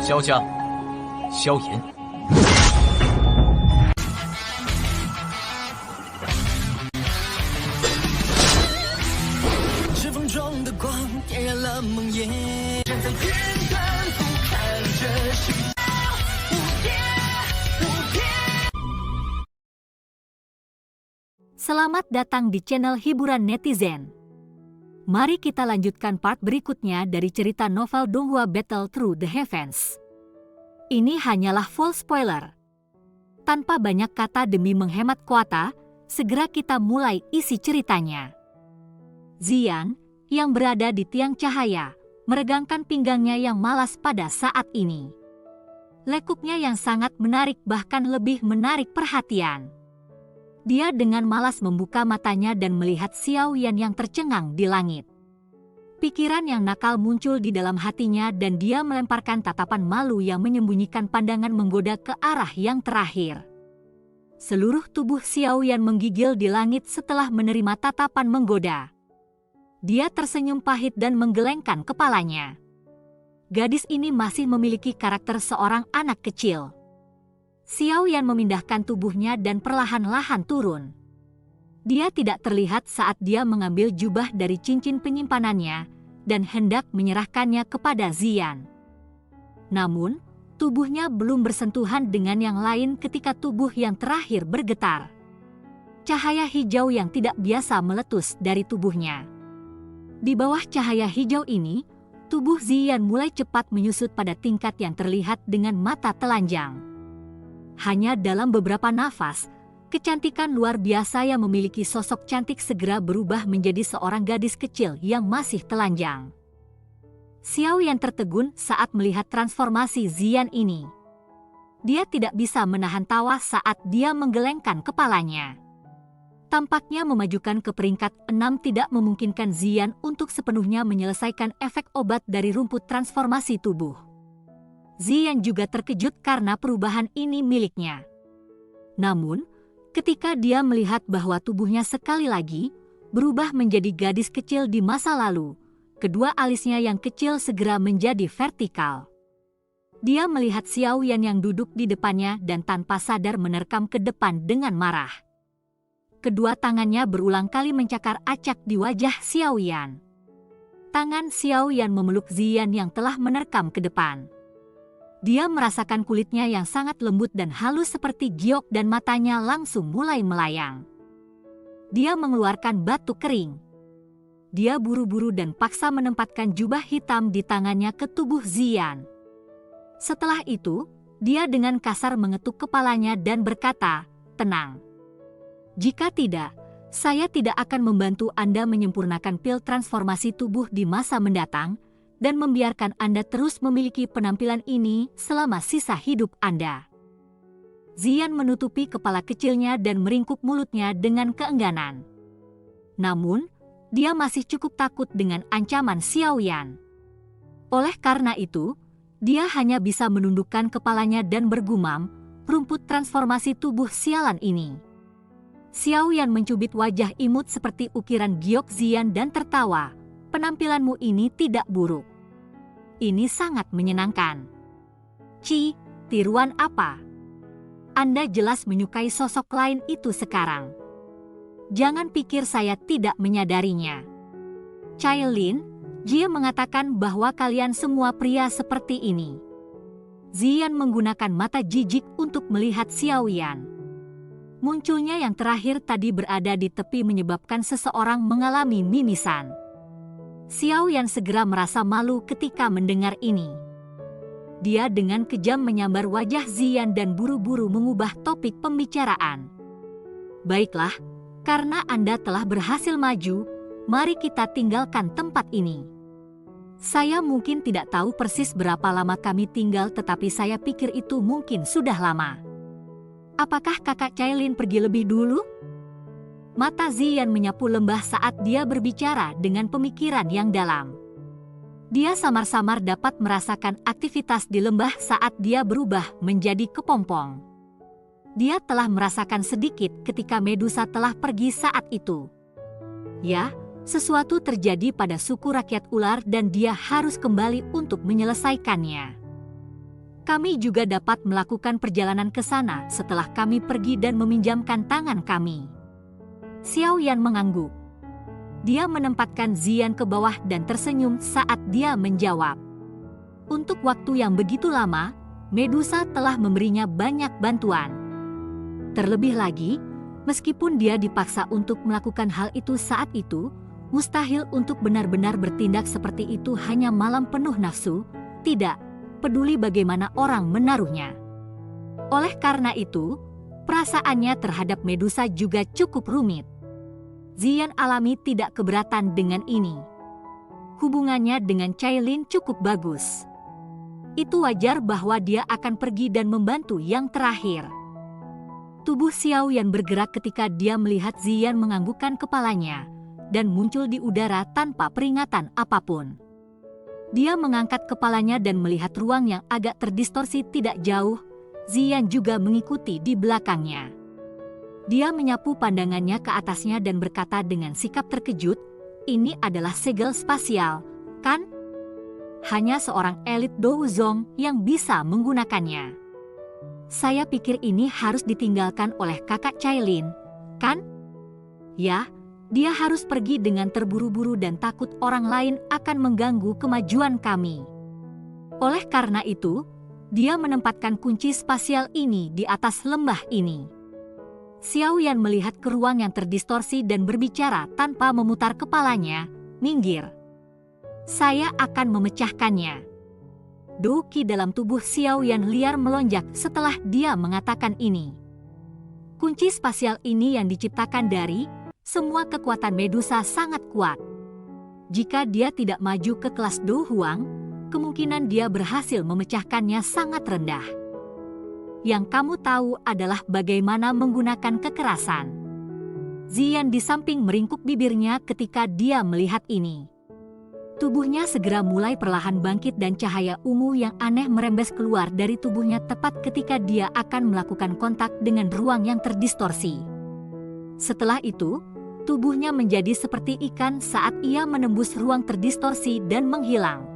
萧家，萧炎。指缝中的光点燃了梦魇，站在天端俯瞰着世界无边无边。 Selamat datang di channel hiburan netizen. Mari kita lanjutkan part berikutnya dari cerita novel Donghua Battle Through the Heavens. Ini hanyalah full spoiler. Tanpa banyak kata demi menghemat kuota, segera kita mulai isi ceritanya. Ziyan, yang berada di tiang cahaya, meregangkan pinggangnya yang malas pada saat ini. Lekuknya yang sangat menarik bahkan lebih menarik perhatian. Dia dengan malas membuka matanya dan melihat Xiao Yan yang tercengang di langit. Pikiran yang nakal muncul di dalam hatinya dan dia melemparkan tatapan malu yang menyembunyikan pandangan menggoda ke arah yang terakhir. Seluruh tubuh Xiao Yan menggigil di langit setelah menerima tatapan menggoda. Dia tersenyum pahit dan menggelengkan kepalanya. Gadis ini masih memiliki karakter seorang anak kecil. Xiao Yan memindahkan tubuhnya dan perlahan-lahan turun. Dia tidak terlihat saat dia mengambil jubah dari cincin penyimpanannya dan hendak menyerahkannya kepada Ziyan. Namun, tubuhnya belum bersentuhan dengan yang lain ketika tubuh yang terakhir bergetar. Cahaya hijau yang tidak biasa meletus dari tubuhnya. Di bawah cahaya hijau ini, tubuh Ziyan mulai cepat menyusut pada tingkat yang terlihat dengan mata telanjang. Hanya dalam beberapa nafas, kecantikan luar biasa yang memiliki sosok cantik segera berubah menjadi seorang gadis kecil yang masih telanjang. Xiao Yan tertegun saat melihat transformasi Ziyan ini. Dia tidak bisa menahan tawa saat dia menggelengkan kepalanya. Tampaknya memajukan ke peringkat 6 tidak memungkinkan Ziyan untuk sepenuhnya menyelesaikan efek obat dari rumput transformasi tubuh. Ziyan juga terkejut karena perubahan ini miliknya. Namun, ketika dia melihat bahwa tubuhnya sekali lagi berubah menjadi gadis kecil di masa lalu, kedua alisnya yang kecil segera menjadi vertikal. Dia melihat Xiao Yan yang duduk di depannya dan tanpa sadar menerkam ke depan dengan marah. Kedua tangannya berulang kali mencakar acak di wajah Xiao Yan. Tangan Xiao Yan memeluk Ziyan yang telah menerkam ke depan. Dia merasakan kulitnya yang sangat lembut dan halus seperti giok dan matanya langsung mulai melayang. Dia mengeluarkan batu kering. Dia buru-buru dan paksa menempatkan jubah hitam di tangannya ke tubuh Ziyan. Setelah itu, dia dengan kasar mengetuk kepalanya dan berkata, "Tenang. Jika tidak, saya tidak akan membantu Anda menyempurnakan pil transformasi tubuh di masa mendatang, dan membiarkan Anda terus memiliki penampilan ini selama sisa hidup Anda." Ziyan menutupi kepala kecilnya dan meringkuk mulutnya dengan keengganan. Namun, dia masih cukup takut dengan ancaman Xiao Yan. Oleh karena itu, dia hanya bisa menundukkan kepalanya dan bergumam, "Rumput transformasi tubuh sialan ini." Xiao Yan mencubit wajah imut seperti ukiran giok Ziyan dan tertawa, "Penampilanmu ini tidak buruk. Ini sangat menyenangkan. Ci, tiruan apa? Anda jelas menyukai sosok lain itu sekarang. Jangan pikir saya tidak menyadarinya. Cailin, Jie mengatakan bahwa kalian semua pria seperti ini." Ziyan menggunakan mata jijik untuk melihat Xiao Yan. Munculnya yang terakhir tadi berada di tepi menyebabkan seseorang mengalami mimisan. Xiao Yan segera merasa malu ketika mendengar ini. Dia dengan kejam menyambar wajah Ziyan dan buru-buru mengubah topik pembicaraan. "Baiklah, karena Anda telah berhasil maju, mari kita tinggalkan tempat ini. Saya mungkin tidak tahu persis berapa lama kami tinggal tetapi saya pikir itu mungkin sudah lama. Apakah kakak Cailin pergi lebih dulu?" Mata Ziyan menyapu lembah saat dia berbicara dengan pemikiran yang dalam. Dia samar-samar dapat merasakan aktivitas di lembah saat dia berubah menjadi kepompong. Dia telah merasakan sedikit ketika Medusa telah pergi saat itu. Ya, sesuatu terjadi pada suku rakyat ular dan dia harus kembali untuk menyelesaikannya. Kami juga dapat melakukan perjalanan ke sana setelah kami pergi dan meminjamkan tangan kami. Xiao Yan mengangguk. Dia menempatkan Ziyan ke bawah dan tersenyum saat dia menjawab. Untuk waktu yang begitu lama, Medusa telah memberinya banyak bantuan. Terlebih lagi, meskipun dia dipaksa untuk melakukan hal itu saat itu, mustahil untuk benar-benar bertindak seperti itu hanya malam penuh nafsu, tidak peduli bagaimana orang menaruhnya. Oleh karena itu, perasaannya terhadap Medusa juga cukup rumit. Ziyan alami tidak keberatan dengan ini. Hubungannya dengan Cailin cukup bagus. Itu wajar bahwa dia akan pergi dan membantu yang terakhir. Tubuh Xiao Yan bergerak ketika dia melihat Ziyan menganggukkan kepalanya dan muncul di udara tanpa peringatan apapun. Dia mengangkat kepalanya dan melihat ruang yang agak terdistorsi tidak jauh. Ziyan juga mengikuti di belakangnya. Dia menyapu pandangannya ke atasnya dan berkata dengan sikap terkejut, "Ini adalah segel spasial, kan? Hanya seorang elit Douzong yang bisa menggunakannya. Saya pikir ini harus ditinggalkan oleh kakak Cailin, kan? Ya, dia harus pergi dengan terburu-buru dan takut orang lain akan mengganggu kemajuan kami. Oleh karena itu, dia menempatkan kunci spasial ini di atas lembah ini." Xiao Yan melihat ke ruang yang terdistorsi dan berbicara tanpa memutar kepalanya, "Minggir. Saya akan memecahkannya." Doki dalam tubuh Xiao Yan liar melonjak setelah dia mengatakan ini. Kunci spasial ini yang diciptakan dari semua kekuatan Medusa sangat kuat. Jika dia tidak maju ke kelas Do Huang, kemungkinan dia berhasil memecahkannya sangat rendah. Yang kamu tahu adalah bagaimana menggunakan kekerasan. Ziyan di samping meringkuk bibirnya ketika dia melihat ini. Tubuhnya segera mulai perlahan bangkit dan cahaya ungu yang aneh merembes keluar dari tubuhnya tepat ketika dia akan melakukan kontak dengan ruang yang terdistorsi. Setelah itu, tubuhnya menjadi seperti ikan saat ia menembus ruang terdistorsi dan menghilang.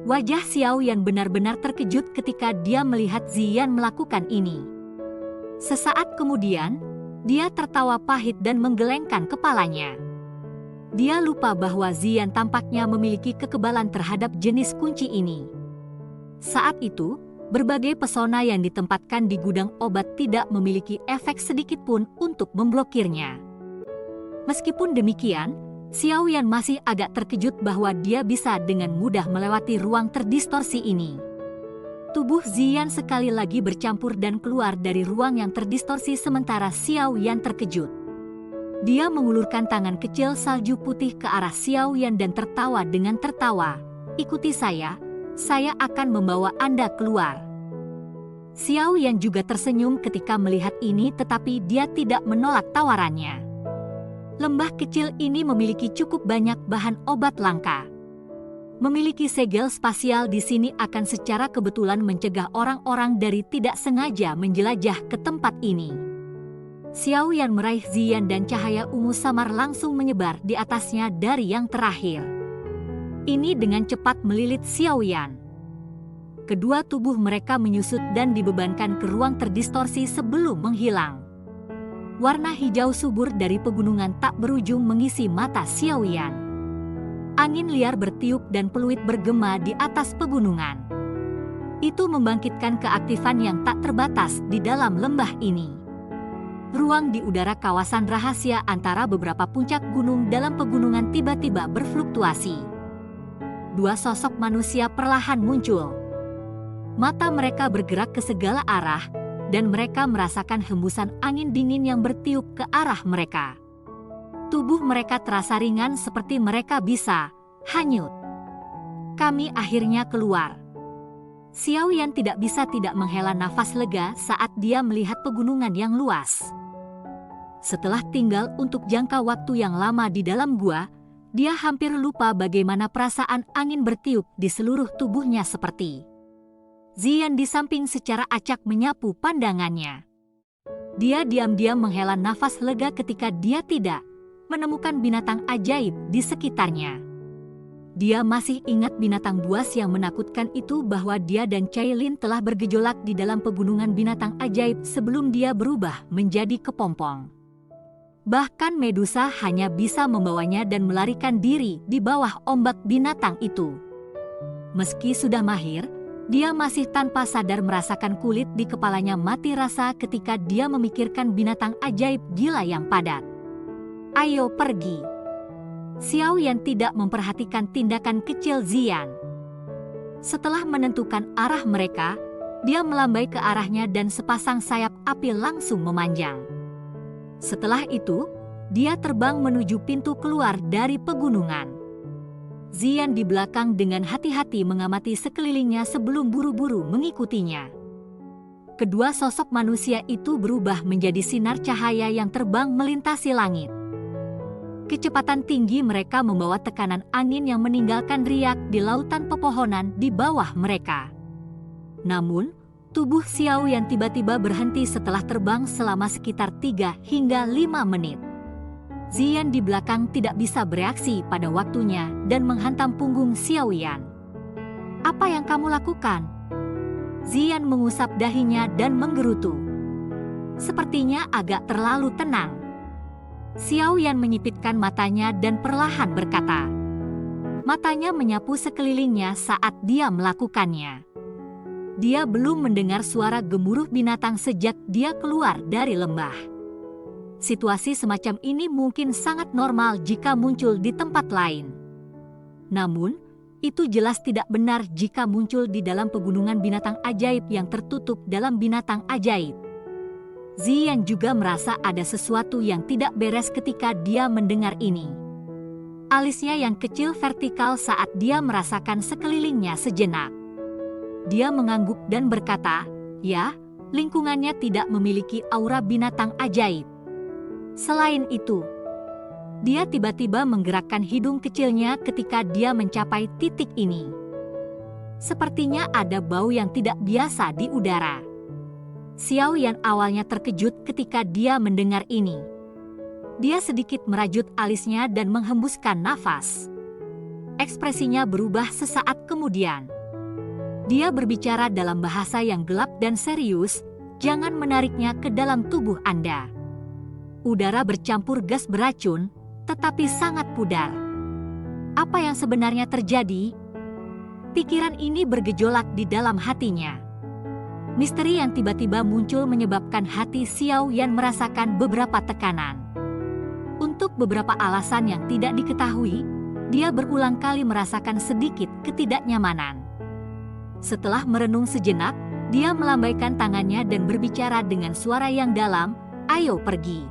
Wajah Xiao Yan benar-benar terkejut ketika dia melihat Ziyan melakukan ini. Sesaat kemudian, dia tertawa pahit dan menggelengkan kepalanya. Dia lupa bahwa Ziyan tampaknya memiliki kekebalan terhadap jenis kunci ini. Saat itu, berbagai pesona yang ditempatkan di gudang obat tidak memiliki efek sedikit pun untuk memblokirnya. Meskipun demikian, Xiao Yan masih agak terkejut bahwa dia bisa dengan mudah melewati ruang terdistorsi ini. Tubuh Ziyan sekali lagi bercampur dan keluar dari ruang yang terdistorsi sementara Xiao Yan terkejut. Dia mengulurkan tangan kecil salju putih ke arah Xiao Yan dan tertawa dengan tertawa. "Ikuti saya akan membawa Anda keluar." Xiao Yan juga tersenyum ketika melihat ini tetapi dia tidak menolak tawarannya. Lembah kecil ini memiliki cukup banyak bahan obat langka. Memiliki segel spasial di sini akan secara kebetulan mencegah orang-orang dari tidak sengaja menjelajah ke tempat ini. Xiao Yan meraih Ziyan dan cahaya ungu samar langsung menyebar di atasnya dari yang terakhir. Ini dengan cepat melilit Xiao Yan. Kedua tubuh mereka menyusut dan dibebankan ke ruang terdistorsi sebelum menghilang. Warna hijau subur dari pegunungan tak berujung mengisi mata Xiao Yan. Angin liar bertiup dan peluit bergema di atas pegunungan. Itu membangkitkan keaktifan yang tak terbatas di dalam lembah ini. Ruang di udara kawasan rahasia antara beberapa puncak gunung dalam pegunungan tiba-tiba berfluktuasi. Dua sosok manusia perlahan muncul. Mata mereka bergerak ke segala arah, dan mereka merasakan hembusan angin dingin yang bertiup ke arah mereka. Tubuh mereka terasa ringan seperti mereka bisa hanyut. Kami akhirnya keluar. Xiao Yan tidak bisa tidak menghela nafas lega saat dia melihat pegunungan yang luas. Setelah tinggal untuk jangka waktu yang lama di dalam gua, dia hampir lupa bagaimana perasaan angin bertiup di seluruh tubuhnya seperti. Ziyan di samping secara acak menyapu pandangannya. Dia diam-diam menghela nafas lega ketika dia tidak menemukan binatang ajaib di sekitarnya. Dia masih ingat binatang buas yang menakutkan itu, bahwa dia dan Cailin telah bergejolak di dalam pegunungan binatang ajaib sebelum dia berubah menjadi kepompong. Bahkan Medusa hanya bisa membawanya dan melarikan diri di bawah ombak binatang itu. Meski sudah mahir, dia masih tanpa sadar merasakan kulit di kepalanya mati rasa ketika dia memikirkan binatang ajaib gila yang padat. "Ayo pergi." Xiao Yan tidak memperhatikan tindakan kecil Ziyan. Setelah menentukan arah mereka, dia melambai ke arahnya dan sepasang sayap api langsung memanjang. Setelah itu, dia terbang menuju pintu keluar dari pegunungan. Ziyan di belakang dengan hati-hati mengamati sekelilingnya sebelum buru-buru mengikutinya. Kedua sosok manusia itu berubah menjadi sinar cahaya yang terbang melintasi langit. Kecepatan tinggi mereka membawa tekanan angin yang meninggalkan riak di lautan pepohonan di bawah mereka. Namun, tubuh Xiao Yan tiba-tiba berhenti setelah terbang selama sekitar 3 hingga 5 menit. Ziyan di belakang tidak bisa bereaksi pada waktunya dan menghantam punggung Xiao Yan. "Apa yang kamu lakukan?" Ziyan mengusap dahinya dan menggerutu. Sepertinya agak terlalu tenang. Xiao Yan menyipitkan matanya dan perlahan berkata. Matanya menyapu sekelilingnya saat dia melakukannya. Dia belum mendengar suara gemuruh binatang sejak dia keluar dari lembah. Situasi semacam ini mungkin sangat normal jika muncul di tempat lain. Namun, itu jelas tidak benar jika muncul di dalam pegunungan binatang ajaib yang tertutup dalam binatang ajaib. Ziyan juga merasa ada sesuatu yang tidak beres ketika dia mendengar ini. Alisnya yang kecil vertikal saat dia merasakan sekelilingnya sejenak. Dia mengangguk dan berkata, "Ya, lingkungannya tidak memiliki aura binatang ajaib." Selain itu, dia tiba-tiba menggerakkan hidung kecilnya ketika dia mencapai titik ini. Sepertinya ada bau yang tidak biasa di udara. Xiao Yan awalnya terkejut ketika dia mendengar ini. Dia sedikit merajut alisnya dan menghembuskan nafas. Ekspresinya berubah sesaat kemudian. Dia berbicara dalam bahasa yang gelap dan serius, "Jangan menariknya ke dalam tubuh Anda." Udara bercampur gas beracun, tetapi sangat pudar. Apa yang sebenarnya terjadi? Pikiran ini bergejolak di dalam hatinya. Misteri yang tiba-tiba muncul menyebabkan hati Xiao Yan merasakan beberapa tekanan. Untuk beberapa alasan yang tidak diketahui, dia berulang kali merasakan sedikit ketidaknyamanan. Setelah merenung sejenak, dia melambaikan tangannya dan berbicara dengan suara yang dalam, "Ayo pergi.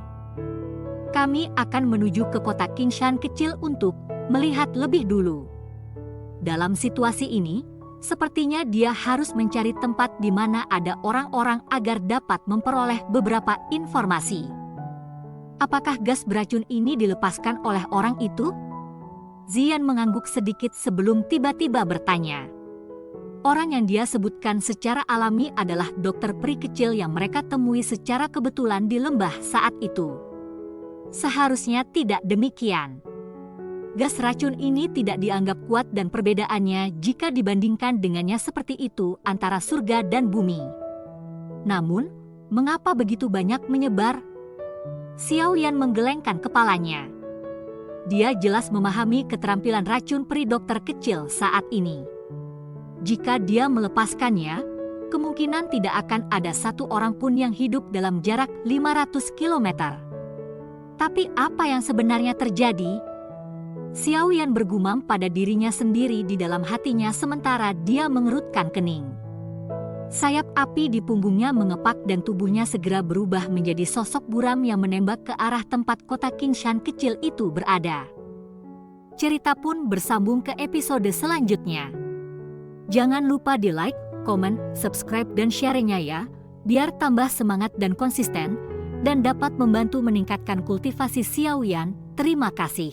Kami akan menuju ke kota Qingshan kecil untuk melihat lebih dulu." Dalam situasi ini, sepertinya dia harus mencari tempat di mana ada orang-orang agar dapat memperoleh beberapa informasi. Apakah gas beracun ini dilepaskan oleh orang itu? Ziyan mengangguk sedikit sebelum tiba-tiba bertanya. Orang yang dia sebutkan secara alami adalah dokter peri kecil yang mereka temui secara kebetulan di lembah saat itu. Seharusnya tidak demikian. Gas racun ini tidak dianggap kuat dan perbedaannya jika dibandingkan dengannya seperti itu antara surga dan bumi. Namun, mengapa begitu banyak menyebar? Xiao Yan menggelengkan kepalanya. Dia jelas memahami keterampilan racun peri dokter kecil saat ini. Jika dia melepaskannya, kemungkinan tidak akan ada satu orang pun yang hidup dalam jarak 500 km. Tapi apa yang sebenarnya terjadi? Xiao Yan bergumam pada dirinya sendiri di dalam hatinya sementara dia mengerutkan kening. Sayap api di punggungnya mengepak dan tubuhnya segera berubah menjadi sosok buram yang menembak ke arah tempat kota Qingshan kecil itu berada. Cerita pun bersambung ke episode selanjutnya. Jangan lupa di like, komen, subscribe dan share-nya ya, biar tambah semangat dan konsisten, dan dapat membantu meningkatkan kultivasi Xiao Yan. Terima kasih.